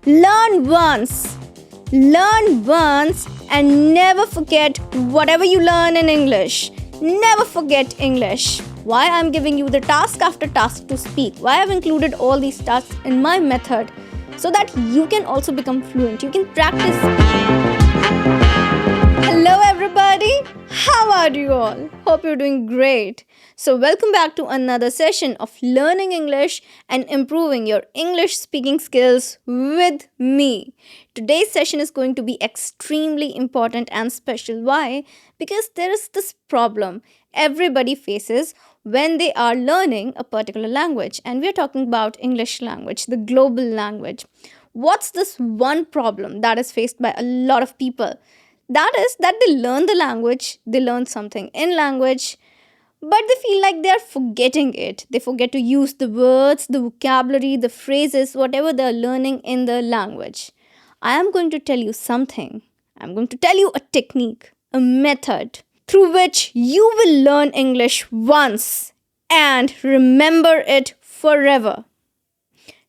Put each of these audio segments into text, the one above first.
Learn once and never forget whatever you learn in English. Never forget English. Why I'm giving you the task after task to speak. Why I've included all these tasks in my method so that you can also become fluent. You can practice. Hello everybody. How are you all? Hope you're doing great. So welcome back to another session of learning English and improving your English speaking skills with me. Today's session is going to be extremely important and special. Why? Because there is this problem everybody faces when they are learning a particular language, and we are talking about English language, the global language. What's this one problem that is faced by a lot of people? That is that they learn the language, they learn something in language, but they feel like they are forgetting it. They forget to use the words, the vocabulary, the phrases, whatever they are learning in the language. I am going to tell you something. I'm going to tell you a technique, a method through which you will learn English once and remember it forever.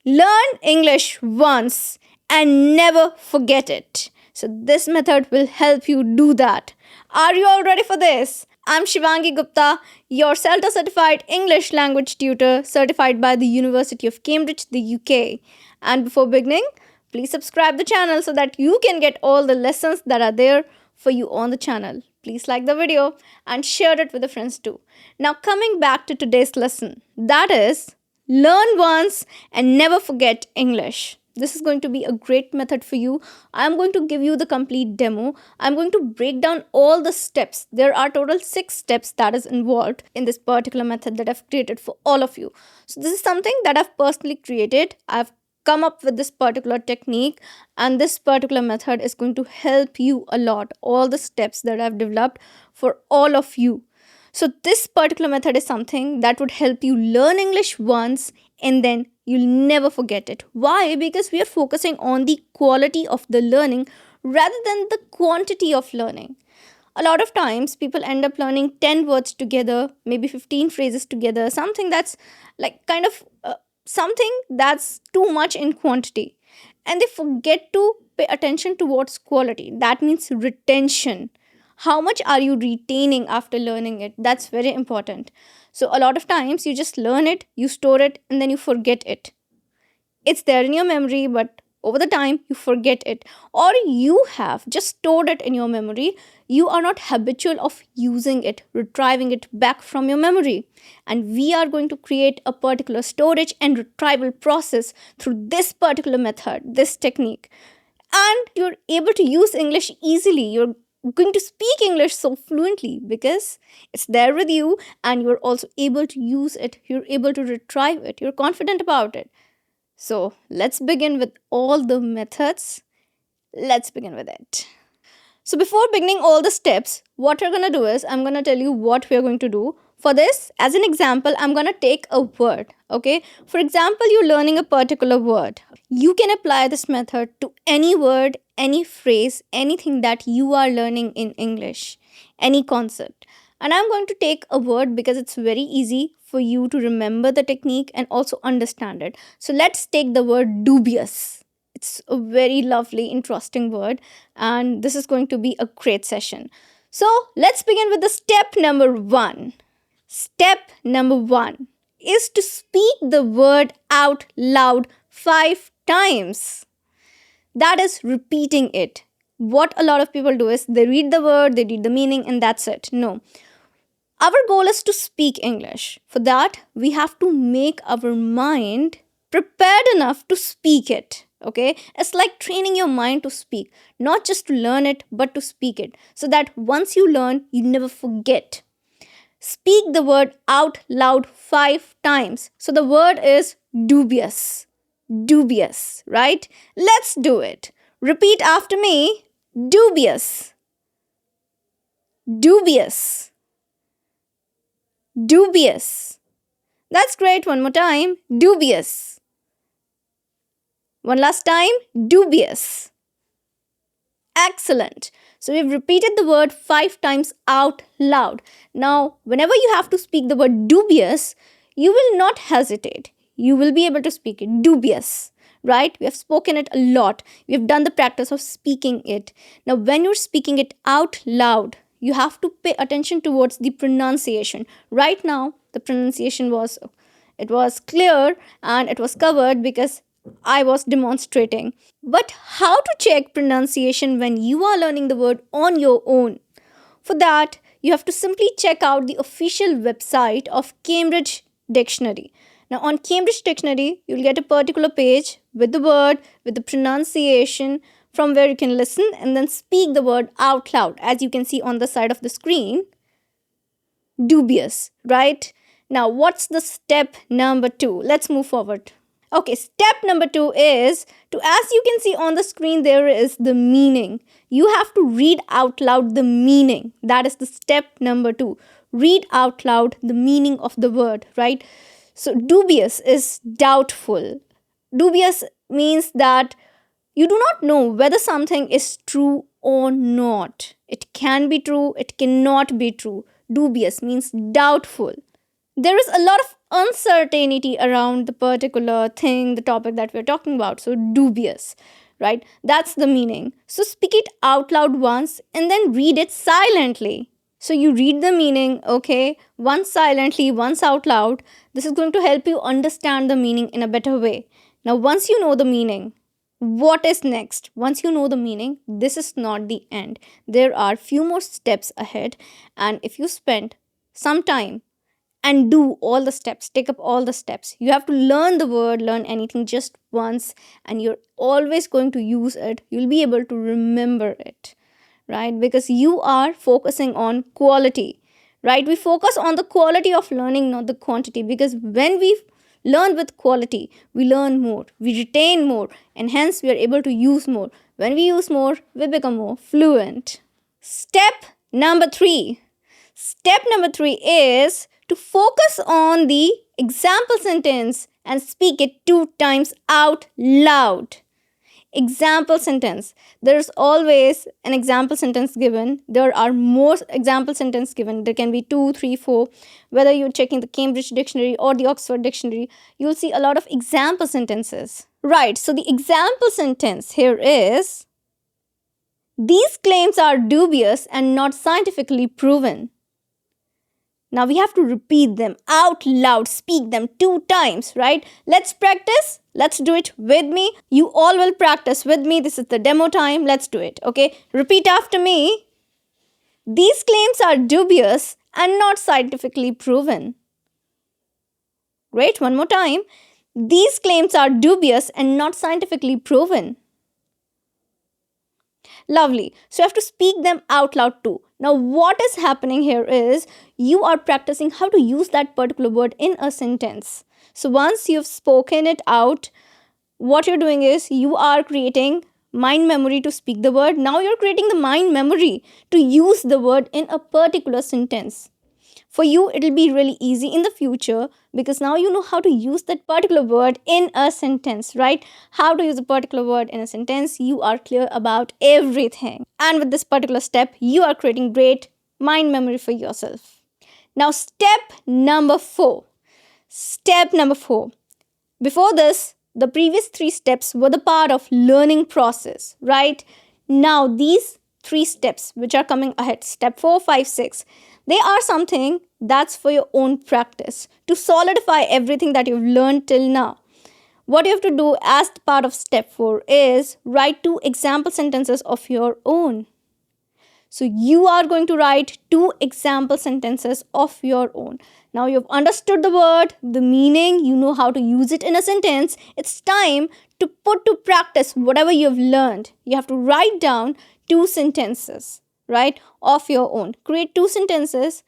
Learn English once and never forget it. So this method will help you do that. Are you all ready for this? I'm Shivangi Gupta, your CELTA certified English language tutor certified by the University of Cambridge, the UK. And before beginning, please subscribe the channel so that you can get all the lessons that are there for you on the channel. Please like the video and share it with the friends too. Now coming back to today's lesson, that is learn once and never forget English. This is going to be a great method for you. I'm going to give you the complete demo. I'm going to break down all the steps. There are total 6 steps that is involved in this particular method that I've created for all of you. So this is something that I've personally created. I've come up with this particular technique, and this particular method is going to help you a lot. All the steps that I've developed for all of you. So this particular method is something that would help you learn English once and then you'll never forget it. Why? Because we are focusing on the quality of the learning rather than the quantity of learning. A lot of times people end up learning 10 words together, maybe 15 phrases together, something that's like kind of something that's too much in quantity. And they forget to pay attention towards quality. That means retention. How much are you retaining after learning it? That's very important. So a lot of times you just learn it, you store it, and then you forget it. It's there in your memory, but over the time you forget it. Or you have just stored it in your memory. You are not habitual of using it, retrieving it back from your memory. And we are going to create a particular storage and retrieval process through this particular method, this technique. And you're able to use English easily. You're going to speak English so fluently because it's there with you and you're also able to use it. You're able to retrieve it. You're confident about it. So let's begin with all the methods. Let's begin with it. So before beginning all the steps, what we're going to do is I'm going to tell you what we're going to do. For this, as an example, I'm going to take a word. Okay. For example, you're learning a particular word. You can apply this method to any word, any phrase, anything that you are learning in English, any concept. And I'm going to take a word because it's very easy for you to remember the technique and also understand it. So let's take the word dubious. It's a very lovely, interesting word, and this is going to be a great session. So let's begin with the step number 1. Step number 1 is to speak the word out loud 5 times. That is repeating it. What a lot of people do is they read the word, they read the meaning, and that's it. No. Our goal is to speak English. For that, we have to make our mind prepared enough to speak it. Okay? It's like training your mind to speak. Not just to learn it, but to speak it. So that once you learn, you never forget. Speak the word out loud 5 times. So the word is dubious. Dubious, right? Let's do it. Repeat after me. Dubious. Dubious. Dubious. That's great. One more time. Dubious. One last time. Dubious. Excellent. So we've repeated the word 5 times out loud. Now, whenever you have to speak the word dubious, you will not hesitate. You will be able to speak it. Dubious. right? We have spoken it a lot. We have done the practice of speaking it. Now, when you're speaking it out loud, you have to pay attention towards the pronunciation. Right now, the pronunciation was clear and it was covered because I was demonstrating. But how to check pronunciation when you are learning the word on your own? For that, you have to simply check out the official website of Cambridge Dictionary. Now, on Cambridge Dictionary, you'll get a particular page with the word, with the pronunciation, from where you can listen and then speak the word out loud, as you can see on the side of the screen. Dubious, right? Now, what's the step number 2? Let's move forward. Okay, step number 2 is to, as you can see on the screen, there is the meaning. You have to read out loud the meaning. That is the step number 2. Read out loud the meaning of the word, right? So, dubious is doubtful. Dubious means that you do not know whether something is true or not. It can be true, it cannot be true. Dubious means doubtful. There is a lot of uncertainty around the particular thing, the topic that we're talking about. So, dubious, right? That's the meaning. So, speak it out loud once and then read it silently. So, you read the meaning, okay, once silently, once out loud. This is going to help you understand the meaning in a better way. Now, once you know the meaning, what is next? Once you know the meaning, this is not the end. There are few more steps ahead, and if you spend some time and do all the steps, take up all the steps, you have to learn the word, learn anything just once, and you're always going to use it. You'll be able to remember it, right? Because you are focusing on quality, right? We focus on the quality of learning, not the quantity, because when we learn with quality, we learn more, we retain more, and hence we are able to use more. When we use more, we become more fluent. Step number 3. Step number 3 is to focus on the example sentence and speak it 2 times out loud. Example sentence. There's always an example sentence given. There are more example sentence given. There can be 2, 3, 4. Whether you're checking the Cambridge Dictionary or the Oxford Dictionary, you'll see a lot of example sentences. Right, so the example sentence here is, these claims are dubious and not scientifically proven. Now we have to repeat them out loud, speak them 2 times, right? Let's practice. Let's do it with me. You all will practice with me. This is the demo time. Let's do it, okay? Repeat after me. These claims are dubious and not scientifically proven. Great, one more time. These claims are dubious and not scientifically proven. Lovely. So you have to speak them out loud too. Now what is happening here is you are practicing how to use that particular word in a sentence. So once you've spoken it out, what you're doing is you are creating mind memory to speak the word. Now you're creating the mind memory to use the word in a particular sentence. For you, it'll be really easy in the future because now you know how to use that particular word in a sentence, right? How to use a particular word in a sentence. You are clear about everything. And with this particular step, you are creating great mind memory for yourself. Now, step number 4. Step number 4. Before this, the previous 3 steps were the part of learning process, right? Now, these 3 steps which are coming ahead, step 4, 5, 6, they are something that's for your own practice to solidify everything that you've learned till now. What you have to do as part of step 4 is write 2 example sentences of your own. So you are going to write 2 example sentences of your own. Now you've understood the word, the meaning, you know how to use it in a sentence. It's time to put to practice whatever you've learned. You have to write down 2 sentences, right, of your own. Create 2 sentences,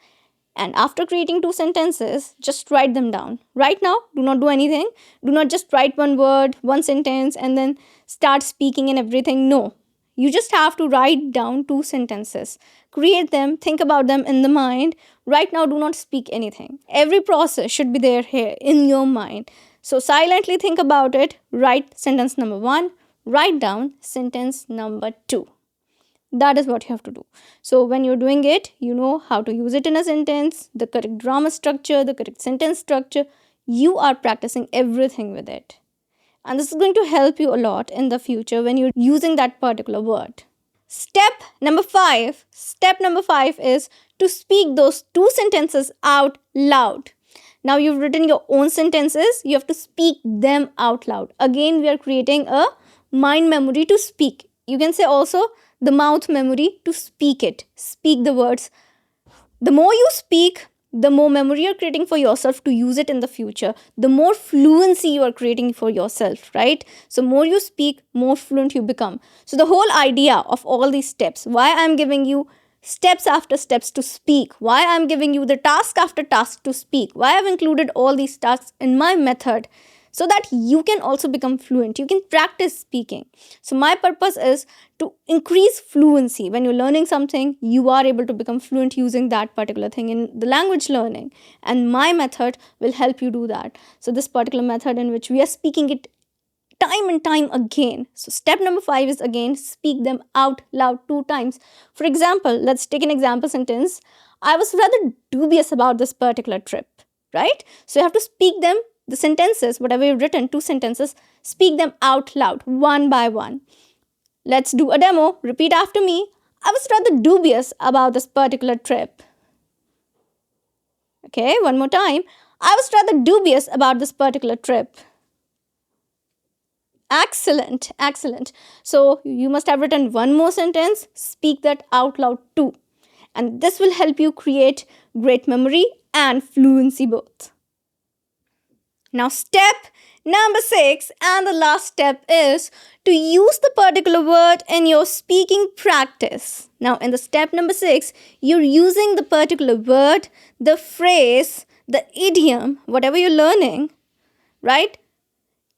and after creating 2 sentences, just write them down. Right now, do not do anything. Do not just write one word, one sentence, and then start speaking and everything. No. You just have to write down 2 sentences. Create them, think about them in the mind. Right now, do not speak anything. Every process should be there here in your mind. So silently think about it. Write sentence number 1. Write down sentence number 2. That is what you have to do. So when you're doing it, you know how to use it in a sentence, the correct grammar structure, the correct sentence structure. You are practicing everything with it. And this is going to help you a lot in the future when you're using that particular word. Step number 5 is to speak those 2 sentences out loud. Now you've written your own sentences, you have to speak them out loud. Again, we are creating a mind memory to speak. You can say also the mouth memory to speak it. Speak the words. The more you speak, the more memory you're creating for yourself to use it in the future. The more fluency you are creating for yourself, right? So more you speak, more fluent you become. So the whole idea of all these steps, why I'm giving you steps after steps to speak, why I'm giving you the task after task to speak, why I've included all these tasks in my method, so that you can also become fluent. You can practice speaking. So my purpose is to increase fluency. When you're learning something, you are able to become fluent using that particular thing in the language learning. And my method will help you do that. So this particular method in which we are speaking it time and time again. So step number 5 is again, speak them out loud 2 times. For example, let's take an example sentence. I was rather dubious about this particular trip, right? So you have to speak them, the sentences, whatever you've written, 2 sentences, speak them out loud, one by one. Let's do a demo. Repeat after me. I was rather dubious about this particular trip. Okay, one more time. I was rather dubious about this particular trip. Excellent, excellent. So you must have written one more sentence. Speak that out loud too. And this will help you create great memory and fluency both. Now step number 6 and the last step is to use the particular word in your speaking practice. Now in the step number 6, you're using the particular word, the phrase, the idiom, whatever you're learning, right,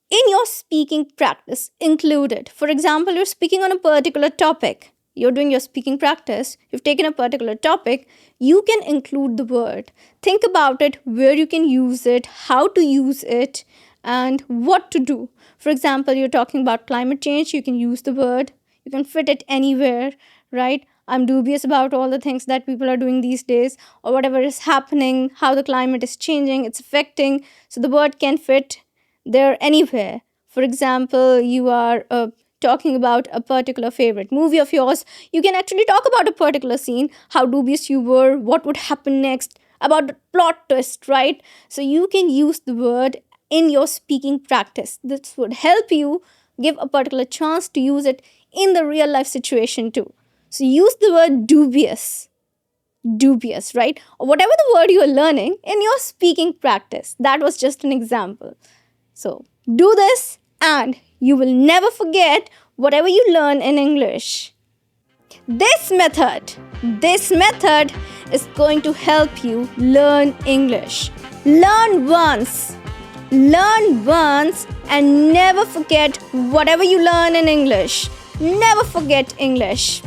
in your speaking practice included. For example, you're speaking on a particular topic. You're doing your speaking practice, you've taken a particular topic, you can include the word. Think about it, where you can use it, how to use it, and what to do. For example, you're talking about climate change, you can use the word, you can fit it anywhere, right? I'm dubious about all the things that people are doing these days, or whatever is happening, how the climate is changing, it's affecting. So the word can fit there anywhere. For example, you are talking about a particular favorite movie of yours, you can actually talk about a particular scene, how dubious you were, what would happen next, about the plot twist, right? So you can use the word in your speaking practice. This would help you give a particular chance to use it in the real life situation too. So use the word dubious, right? Or whatever the word you are learning in your speaking practice. That was just an example. So do this and you will never forget whatever you learn in English. This method is going to help you learn English. Learn once and never forget whatever you learn in English. Never forget English.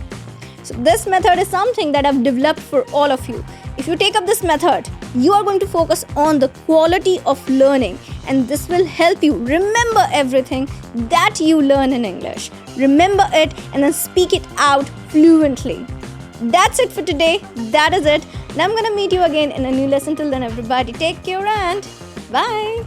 So this method is something that I've developed for all of you. If you take up this method, you are going to focus on the quality of learning, and this will help you remember everything that you learn in English. Remember it and then speak it out fluently. That's it for today. That is it. And I'm going to meet you again in a new lesson. Till then, everybody, take care and bye.